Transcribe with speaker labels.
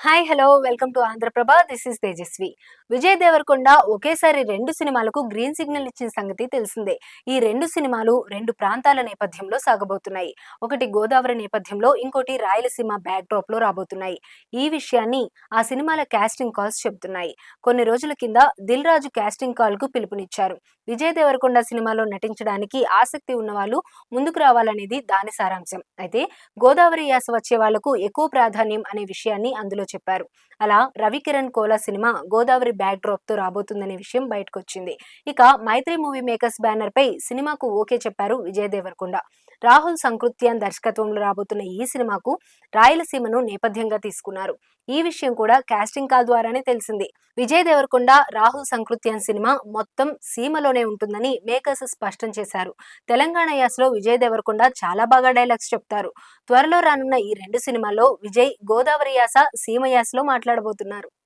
Speaker 1: Hi hello welcome to Andhra Prabha. This is Tejaswi. Vijay Devarakonda ఒకేసారి రెండు సినిమాలకు గ్రీన్ సిగ్నల్ ఇచ్చిన సంగతి తెలిసిందే. ఈ రెండు సినిమాలు రెండు ప్రాంతాల నేపథ్యంలో సాగబోతున్నాయి. ఒకటి గోదావరి నేపథ్యంలో, ఇంకోటి రాయలసీమ బ్యాక్ డ్రాప్ లో రాబోతున్నాయి. ఈ విషయాన్ని ఆ సినిమాల కాస్టింగ్ కాల్స్ చెబుతున్నాయి. కొన్ని రోజుల కింద దిల్ రాజు కాస్టింగ్ కాల్ కు పిలుపునిచ్చారు. విజయ్ దేవరకొండ సినిమాలో నటించడానికి ఆసక్తి ఉన్న వాళ్ళు ముందుకు రావాలనేది దాని సారాంశం. అయితే గోదావరి యాస వచ్చే వాళ్లకు ఎక్కువ ప్రాధాన్యం అనే విషయాన్ని అందులో చెప్పారు. అలా Ravikiran Kola cinema Godavari back drop తో రాబోతుందనే విషయం బయటకొచ్చింది. ఇక మైత్రి మూవీ మేకర్స్ బ్యానర్ పై సినిమాకు ఓకే చెప్పారు విజయ్ దేవరకొండ. రాహుల్ సంకృత్యాన్ దర్శకత్వంలో రాబోతున్న ఈ సినిమాకు రాయలసీమను నేపథ్యంగా తీసుకున్నారు. ఈ విషయం కూడా కాస్టింగ్ కాల్ ద్వారానే తెలిసింది. విజయ్ దేవరకొండ రాహుల్ సంకృత్యాన్ సినిమా మొత్తం సీమలోనే ఉంటుందని మేకర్స్ స్పష్టం చేశారు. తెలంగాణ యాసలో విజయ్ దేవరకొండ చాలా బాగా డైలాగ్స్ చెప్తారు. త్వరలో రానున్న ఈ రెండు సినిమాల్లో విజయ్ గోదావరి యాస, సీమ యాసలో మాట్లాడబోతున్నారు.